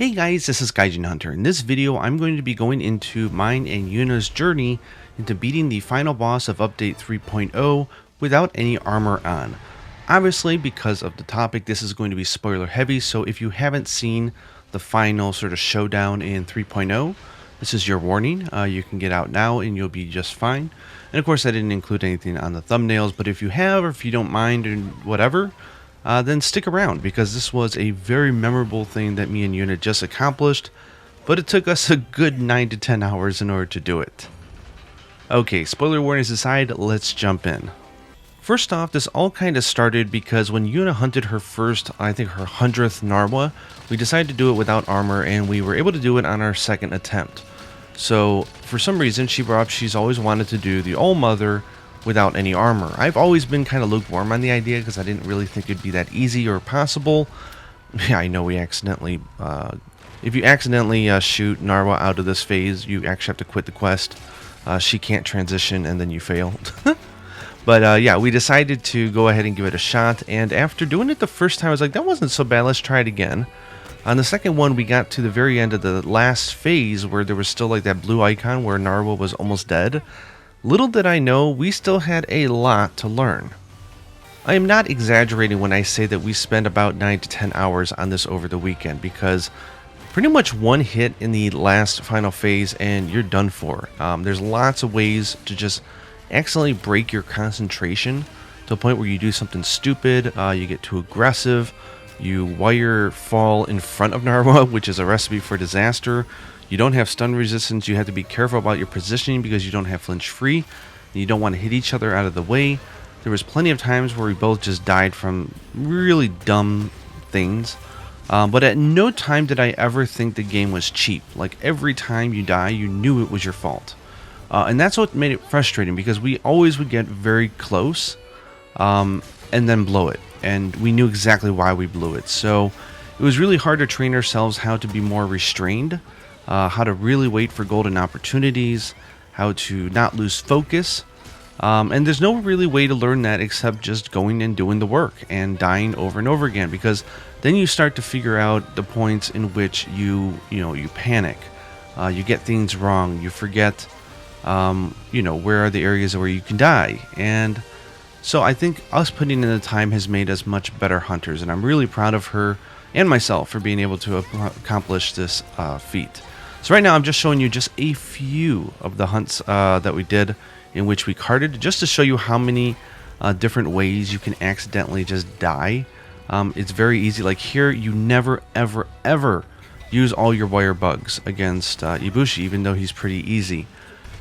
Hey guys, this is Gaijin Hunter. In this video, I'm going to be going into mine and Yuna's journey into beating the final boss of Update 3.0 without any armor on. Obviously, because of the topic, this is going to be spoiler heavy, so if you haven't seen the final sort of showdown in 3.0, this is your warning. You can get out now and you'll be just fine. And of course, I didn't include anything on the thumbnails, but if you have, or if you don't mind, or whatever, then stick around, because this was a very memorable thing that me and Yuna just accomplished, but it took us a good 9 to 10 hours in order to do it. Okay, spoiler warnings aside, let's jump in. First off, this all kind of started because when Yuna hunted her first, I think her 100th Narwha, we decided to do it without armor, and we were able to do it on our second attempt. So, for some reason, she brought up she's always wanted to do the All-Mother without any armor. I've always been kind of lukewarm on the idea because I didn't really think it'd be that easy or possible. Yeah, I know we accidentally, if you accidentally shoot Narwha out of this phase, you actually have to quit the quest. She can't transition and then you fail. But yeah, we decided to go ahead and give it a shot, and after doing it the first time, I was like, that wasn't so bad, let's try it again. On the second one, we got to the very end of the last phase where there was still like that blue icon where Narwha was almost dead. Little did I know, we still had a lot to learn. I am not exaggerating when I say that we spent about 9 to 10 hours on this over the weekend, because pretty much one hit in the last final phase and you're done for. There's lots of ways to just accidentally break your concentration to a point where you do something stupid, you get too aggressive, you wire fall in front of Narwha, which is a recipe for disaster. You don't have stun resistance, you have to be careful about your positioning because you don't have flinch free, and you don't want to hit each other out of the way. There was plenty of times where we both just died from really dumb things, but at no time did I ever think the game was cheap. Like, every time you die, you knew it was your fault. And that's what made it frustrating, because we always would get very close and then blow it, and we knew exactly why we blew it. So it was really hard to train ourselves how to be more restrained, how to really wait for golden opportunities, how to not lose focus, and there's no really way to learn that except just going and doing the work and dying over and over again, because then you start to figure out the points in which you panic, you get things wrong, you forget where are the areas where you can die. And so I think us putting in the time has made us much better hunters, and I'm really proud of her and myself for being able to accomplish this feat. So right now I'm just showing you just a few of the hunts that we did in which we carted, just to show you how many different ways you can accidentally just die. It's very easy. Like here, you never ever ever use all your wire bugs against Ibushi, even though he's pretty easy,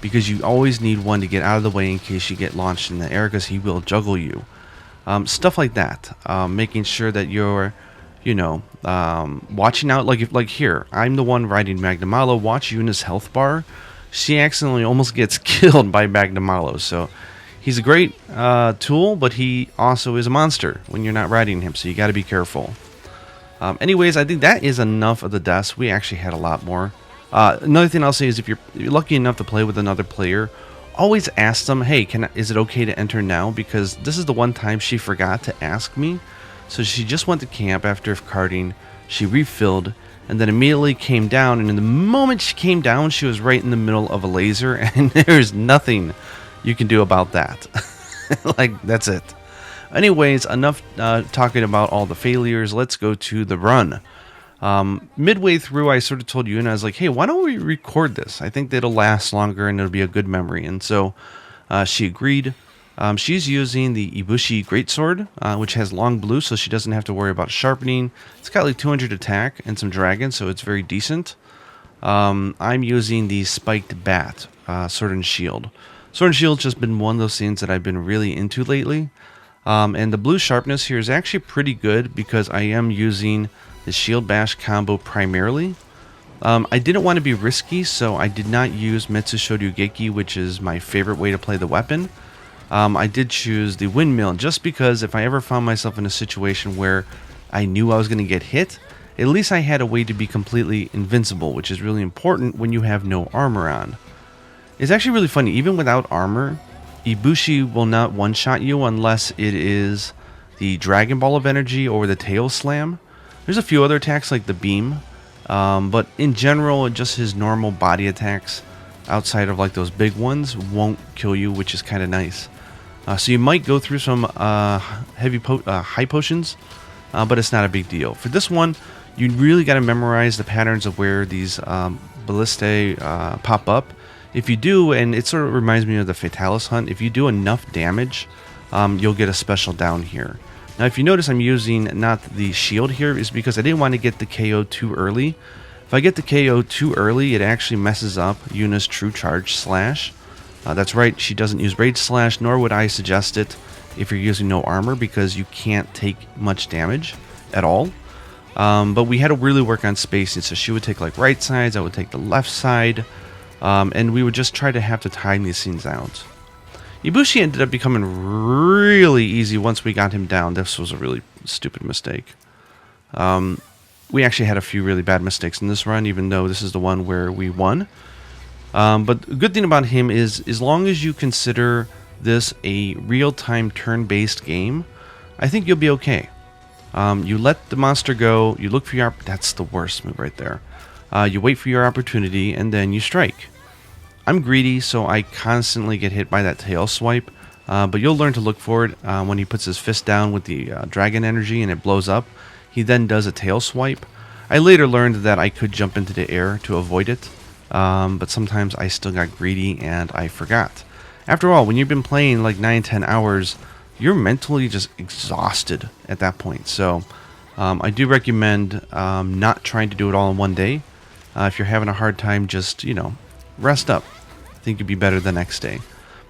because you always need one to get out of the way in case you get launched in the air, because he will juggle you. Stuff like that. Making sure that you're watching out, like here, I'm the one riding Magnamalo. Watch Yuna's health bar. She accidentally almost gets killed by Magnamalo. So he's a great tool, but he also is a monster when you're not riding him, so you got to be careful. Anyways, I think that is enough of the deaths. We actually had a lot more. Another thing I'll say is, if you're lucky enough to play with another player, always ask them, hey, is it okay to enter now? Because this is the one time she forgot to ask me. So she just went to camp after carting, she refilled, and then immediately came down, and in the moment she came down, she was right in the middle of a laser, and there's nothing you can do about that. Like, that's it. Anyways, enough talking about all the failures, let's go to the run. Midway through, I sort of told you, and I was like, hey, why don't we record this? I think that'll last longer and it'll be a good memory. And so she agreed. She's using the Ibushi Greatsword, which has long blue, so she doesn't have to worry about sharpening. It's got like 200 attack and some dragon, so it's very decent. I'm using the Spiked Bat, Sword and Shield. Sword and Shield's just been one of those things that I've been really into lately. And the blue sharpness here is actually pretty good because I am using the Shield Bash combo primarily. I didn't want to be risky, so I did not use Metsushoryu Geki, which is my favorite way to play the weapon. I did choose the Windmill just because if I ever found myself in a situation where I knew I was going to get hit, at least I had a way to be completely invincible, which is really important when you have no armor on. It's actually really funny, even without armor, Ibushi will not one-shot you unless it is the Dragon Ball of Energy or the Tail Slam. There's a few other attacks like the Beam, But in general, just his normal body attacks, outside of like those big ones, won't kill you, which is kind of nice. So you might go through some high potions, but it's not a big deal. For this one, you really got to memorize the patterns of where these ballistae pop up. If you do, and it sort of reminds me of the Fatalis hunt, if you do enough damage, you'll get a special down here. Now, if you notice, I'm using not the shield here, is because I didn't want to get the KO too early. If I get the KO too early, it actually messes up Yuna's true charge slash. That's right, she doesn't use Rage Slash, nor would I suggest it if you're using no armor, because you can't take much damage at all. But we had to really work on spacing, so she would take like right sides, I would take the left side, and we would just try to have to time these things out. Ibushi ended up becoming really easy once we got him down. This was a really stupid mistake. We actually had a few really bad mistakes in this run, even though this is the one where we won. But the good thing about him is, as long as you consider this a real-time turn-based game, I think you'll be okay. You let the monster go, you look for your... That's the worst move right there. You wait for your opportunity, and then you strike. I'm greedy, so I constantly get hit by that tail swipe, but you'll learn to look for it when he puts his fist down with the dragon energy and it blows up. He then does a tail swipe. I later learned that I could jump into the air to avoid it, but sometimes I still got greedy and I forgot. After all, when you've been playing like 9-10 hours, you're mentally just exhausted at that point. So I do recommend not trying to do it all in one day. If you're having a hard time, just, rest up. I think you'd be better the next day.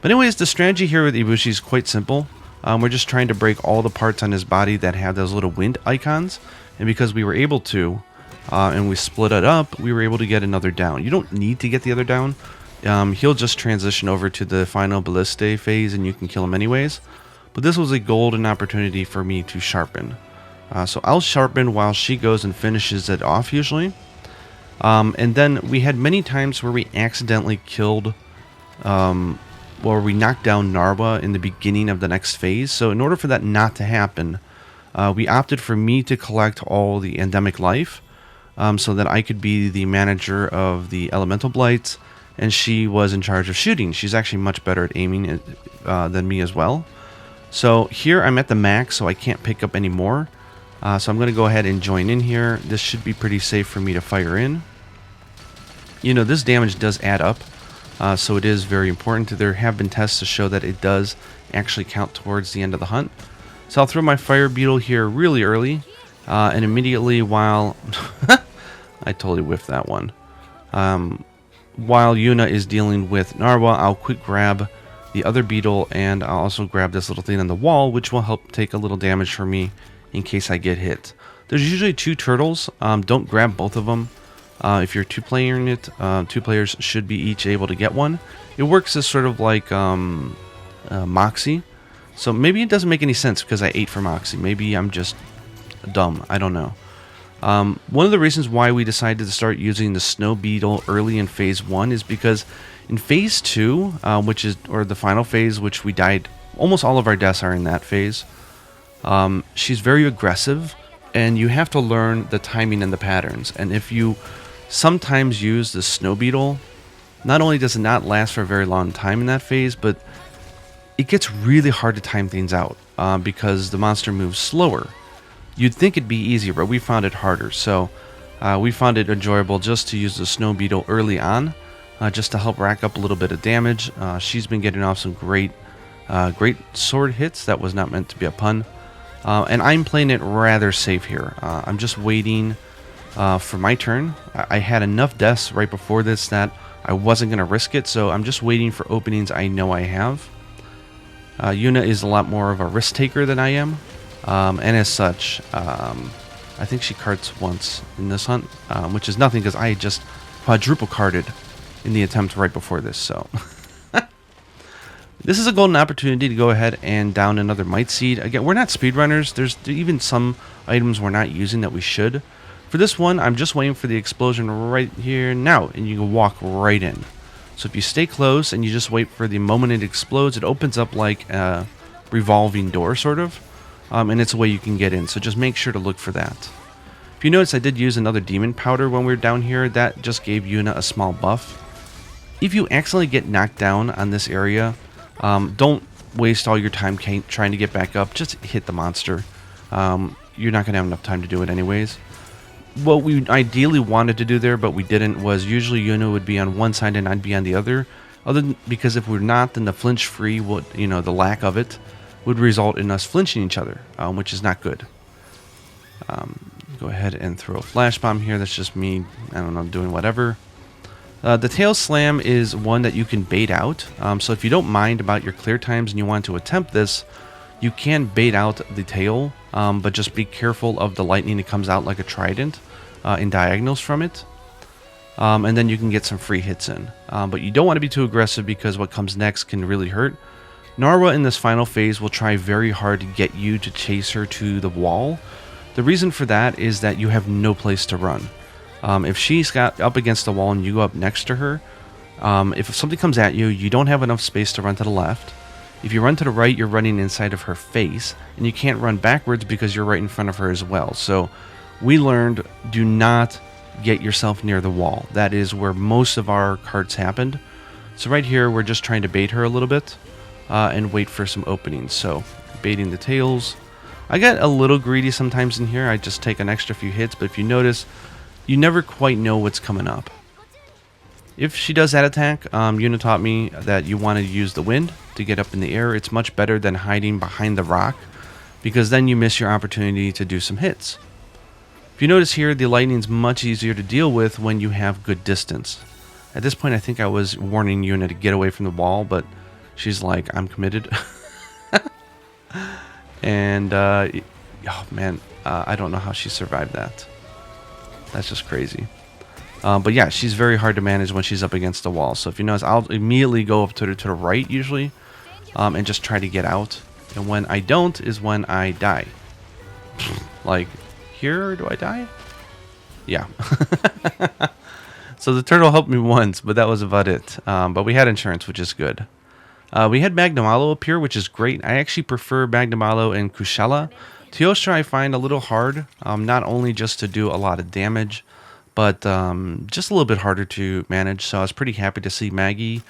But anyways, the strategy here with Ibushi is quite simple. We're just trying to break all the parts on his body that have those little wind icons. And because we were able to, and we split it up, we were able to get another down. You don't need to get the other down. He'll just transition over to the final ballistae phase and you can kill him anyways. But this was a golden opportunity for me to sharpen. So I'll sharpen while she goes and finishes it off usually. And then we had many times where we accidentally killed, or we knocked down Narwha in the beginning of the next phase. So in order for that not to happen, we opted for me to collect all the endemic life, so that I could be the manager of the elemental blights, and she was in charge of shooting. She's actually much better at aiming than me as well. So here I'm at the max, so I can't pick up any more. So I'm going to go ahead and join in here. This should be pretty safe for me to fire in. This damage does add up, so it is very important. There have been tests to show that it does actually count towards the end of the hunt. So I'll throw my fire beetle here really early, and immediately while... I totally whiffed that one. While Yuna is dealing with Narwha, I'll quick grab the other beetle, and I'll also grab this little thing on the wall, which will help take a little damage for me in case I get hit. There's usually 2 turtles. Don't grab both of them. If you're 2-playing it, 2 players should be each able to get one. It works as sort of like Moxie. So maybe it doesn't make any sense because I ate for Moxie. Maybe I'm just dumb. I don't know. One of the reasons why we decided to start using the Snow Beetle early in Phase 1 is because in Phase 2, or the final phase, which we died, almost all of our deaths are in that phase. She's very aggressive, and you have to learn the timing and the patterns. And if you sometimes use the Snow Beetle, not only does it not last for a very long time in that phase, but it gets really hard to time things out because the monster moves slower. You'd think it'd be easier, but we found it harder. So we found it enjoyable just to use the Snow Beetle early on, just to help rack up a little bit of damage. She's been getting off some great sword hits. That was not meant to be a pun. And I'm playing it rather safe here. I'm just waiting for my turn. I had enough deaths right before this that I wasn't going to risk it, so I'm just waiting for openings I know I have. Yuna is a lot more of a risk taker than I am, and as such, I think she carts once in this hunt, which is nothing because I just quadruple carded in the attempt right before this, so... This is a golden opportunity to go ahead and down another Might Seed. Again, we're not speedrunners. There's even some items we're not using that we should. For this one, I'm just waiting for the explosion right here now, and you can walk right in. So if you stay close and you just wait for the moment it explodes, it opens up like a revolving door, sort of. And it's a way you can get in, so just make sure to look for that. If you notice, I did use another demon powder when we were down here. That just gave Yuna a small buff. If you accidentally get knocked down on this area, don't waste all your time trying to get back up. Just hit the monster. You're not going to have enough time to do it anyways. What we ideally wanted to do there, but we didn't, was usually Yuna would be on one side and I'd be on the other. Because if we're not, then the flinch free would, the lack of it would result in us flinching each other, which is not good. Go ahead and throw a flash bomb here. That's just me, I don't know, doing whatever. The tail slam is one that you can bait out. So if you don't mind about your clear times and you want to attempt this, you can bait out the tail, but just be careful of the lightning that comes out like a trident in diagonals from it. And then you can get some free hits in. But you don't want to be too aggressive because what comes next can really hurt. Narwha in this final phase will try very hard to get you to chase her to the wall. The reason for that is that you have no place to run. If she's got up against the wall and you go up next to her, if something comes at you, you don't have enough space to run to the left. If you run to the right, you're running inside of her face, and you can't run backwards because you're right in front of her as well. So we learned, do not get yourself near the wall. That is where most of our carts happened. So right here, we're just trying to bait her a little bit and wait for some openings. So baiting the tails. I get a little greedy sometimes in here. I just take an extra few hits, but if you notice, you never quite know what's coming up. If she does that attack, Yuna taught me that you want to use the wind to get up in the air. It's much better than hiding behind the rock, because then you miss your opportunity to do some hits. If you notice here, the lightning's much easier to deal with when you have good distance. At this point, I think I was warning Yuna to get away from the wall, but she's like, I'm committed. And, oh man, I don't know how she survived that. That's just crazy. But yeah, she's very hard to manage when she's up against the wall. So if you notice, I'll immediately go up to the right usually, and just try to get out. And when I don't is when I die. Like, here, do I die? Yeah. So the turtle helped me once, but that was about it. But we had insurance, which is good. We had Magnamalo appear, which is great. I actually prefer Magnamalo and Kushala. Teostra I find a little hard, not only just to do a lot of damage, but just a little bit harder to manage. So I was pretty happy to see Maggie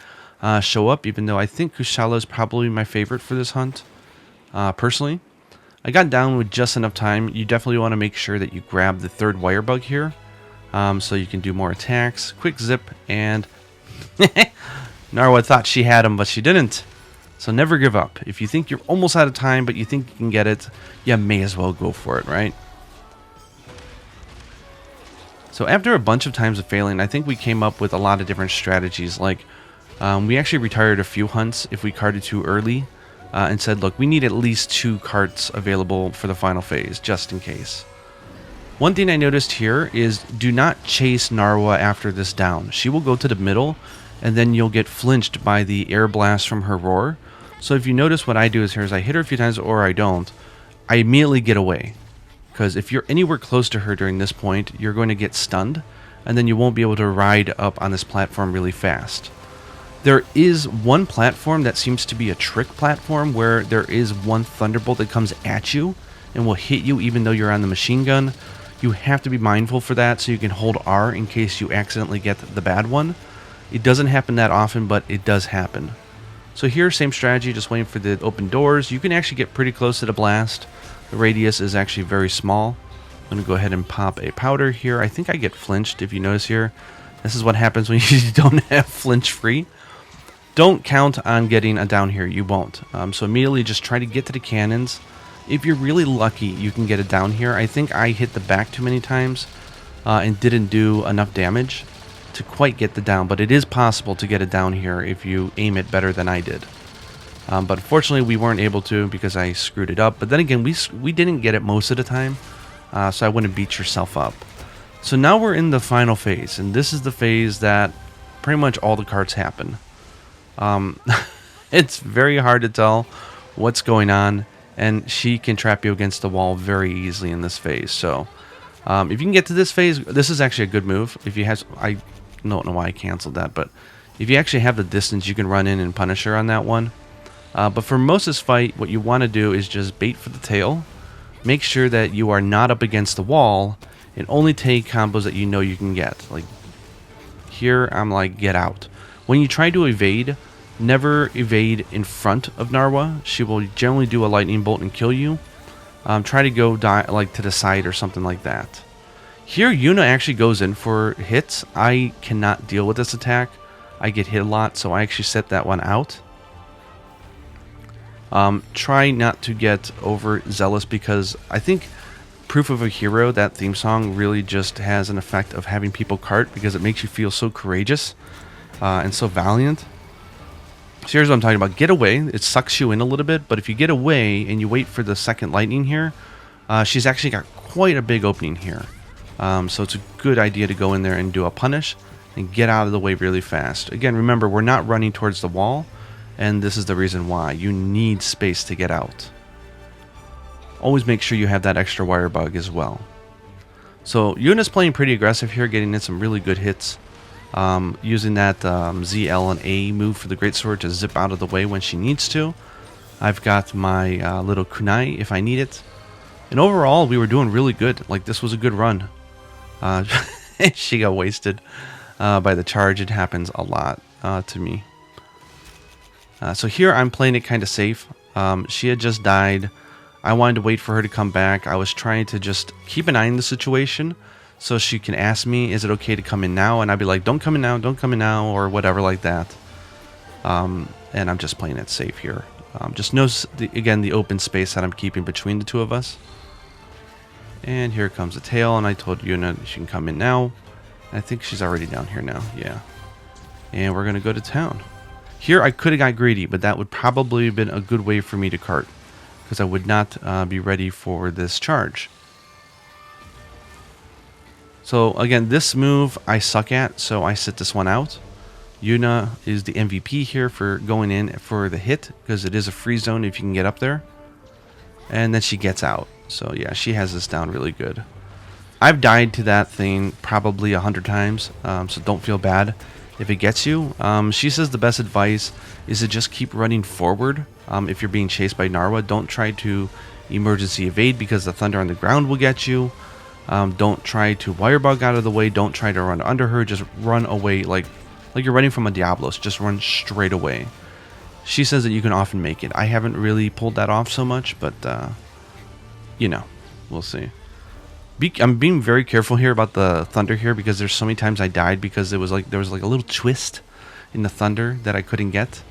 show up, even though I think Kushala is probably my favorite for this hunt, personally. I got down with just enough time. You definitely want to make sure that you grab the third wire bug here, so you can do more attacks. Quick zip, and Narwha thought she had him, but she didn't. So never give up. If you think you're almost out of time, but you think you can get it, you may as well go for it, right? So after a bunch of times of failing, I think we came up with a lot of different strategies. Like, we actually retired a few hunts if we carted too early, and said, look, we need at least 2 carts available for the final phase, just in case. One thing I noticed here is do not chase Narwha after this down. She will go to the middle, and then you'll get flinched by the air blast from her roar. So if you notice, what I do is here is I hit her a few times, or I don't. I immediately get away. Because if you're anywhere close to her during this point, you're going to get stunned, and then you won't be able to ride up on this platform really fast. There is one platform that seems to be a trick platform, where there is one thunderbolt that comes at you and will hit you even though you're on the machine gun. You have to be mindful for that, so you can hold R in case you accidentally get the bad one. It doesn't happen that often, but it does happen. So here, same strategy, just waiting for the open doors. You can actually get pretty close to the blast. The radius is actually very small. I'm going to go ahead and pop a powder here. I think I get flinched, if you notice here. This is what happens when you don't have flinch free. Don't count on getting a down here. You won't. So immediately just try to get to the cannons. If you're really lucky, you can get it down here. I think I hit the back too many times and didn't do enough damage to quite get the down, but it is possible to get it down here if you aim it better than I did. But unfortunately, we weren't able to because I screwed it up. But then again, we didn't get it most of the time, so I wouldn't beat yourself up. So now we're in the final phase, and this is the phase that pretty much all the carts happen. It's very hard to tell what's going on, and she can trap you against the wall very easily in this phase. So if you can get to this phase, this is actually a good move. If you have, I don't know why I canceled that, but if you actually have the distance, you can run in and punish her on that one. But for most of this fight, what you want to do is just bait for the tail. Make sure that you are not up against the wall, and only take combos that you know you can get. Like here, I'm like, get out. When you try to evade, never evade in front of Narwha. She will generally do a lightning bolt and kill you. Try to go like to the side or something like that. Here, Yuna actually goes in for hits. I cannot deal with this attack. I get hit a lot, so I actually set that one out. Try not to get overzealous, because I think Proof of a Hero, that theme song, really just has an effect of having people cart, because it makes you feel so courageous and so valiant. So here's what I'm talking about. Get away. It sucks you in a little bit, but if you get away and you wait for the second lightning here, she's actually got quite a big opening here. So it's a good idea to go in there and do a punish and get out of the way really fast. Again, remember, we're not running towards the wall, and this is the reason why. You need space to get out. Always make sure you have that extra wire bug as well. So Yuna's playing pretty aggressive here, getting in some really good hits. Using that Z, L, and A move for the greatsword to zip out of the way when she needs to. I've got my little kunai if I need it. And overall, we were doing really good. Like, this was a good run. She got wasted by the charge. It happens a lot to me. So here I'm playing it kind of safe. She had just died. I wanted to wait for her to come back. I was trying to just keep an eye on the situation, so she can ask me, is it okay to come in now? And I'd be like, don't come in now, don't come in now, or whatever like that. And I'm just playing it safe here. Just notice, again, the open space that I'm keeping between the two of us. And here comes the tail, and I told Yuna she can come in now. I think she's already down here now, yeah. And we're going to go to town. Here, I could have got greedy, but that would probably have been a good way for me to cart, because I would not be ready for this charge. So again, this move I suck at, so I sit this one out. Yuna is the MVP here for going in for the hit, because it is a free zone if you can get up there. And then she gets out. So yeah, she has this down really good. I've died to that thing probably 100 times, so don't feel bad if it gets you. She says the best advice is to just keep running forward. If you're being chased by Narwha, don't try to emergency evade, because the thunder on the ground will get you. Don't try to wire bug out of the way. Don't try to run under her. Just run away like you're running from a Diablos. Just run straight away. She says that you can often make it. I haven't really pulled that off so much, but you know, we'll see. I'm being very careful here about the thunder here, because there's so many times I died because there was like a little twist in the thunder that I couldn't get.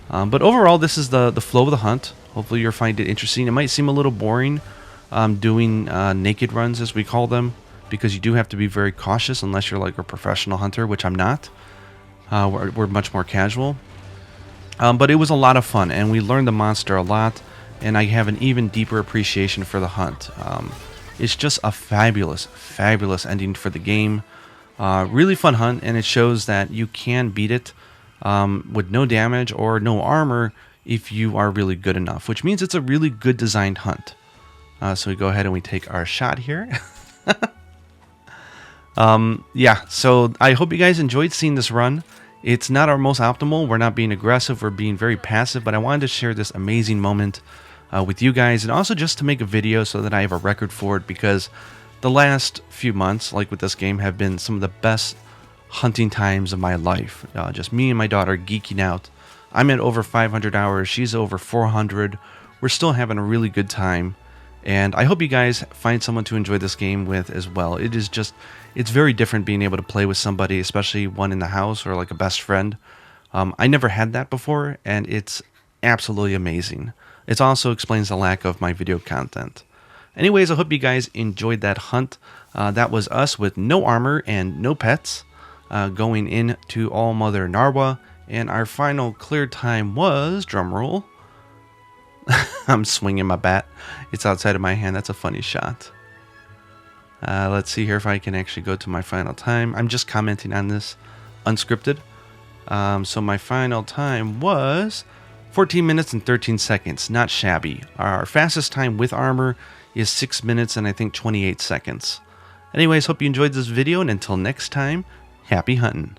But overall, this is the flow of the hunt. Hopefully you'll find it interesting. It might seem a little boring doing naked runs, as we call them, because you do have to be very cautious unless you're like a professional hunter, which I'm not. We're much more casual. But it was a lot of fun, and we learned the monster a lot, and I have an even deeper appreciation for the hunt. It's just a fabulous, fabulous ending for the game. Really fun hunt, and it shows that you can beat it with no damage or no armor if you are really good enough, which means it's a really good designed hunt. So we go ahead and we take our shot here. Yeah, so I hope you guys enjoyed seeing this run. It's not our most optimal. We're not being aggressive. We're being very passive, but I wanted to share this amazing moment with you guys, and also just to make a video so that I have a record for it, because the last few months, like with this game, have been some of the best hunting times of my life. Just me and my daughter geeking out. I'm at over 500 hours. She's over 400. We're still having a really good time. And I hope you guys find someone to enjoy this game with as well. It's very different being able to play with somebody, especially one in the house or like a best friend. I never had that before, and it's absolutely amazing. It also explains the lack of my video content. Anyways, I hope you guys enjoyed that hunt. That was us with no armor and no pets, going into All Mother Narwha, and our final clear time was, drumroll, I'm swinging my bat. It's outside of my hand. That's a funny shot. Let's see here if I can actually go to my final time. I'm just commenting on this unscripted. So my final time was 14 minutes and 13 seconds. Not shabby. Our fastest time with armor is 6 minutes and I think 28 seconds. Anyways, hope you enjoyed this video, and until next time, happy hunting.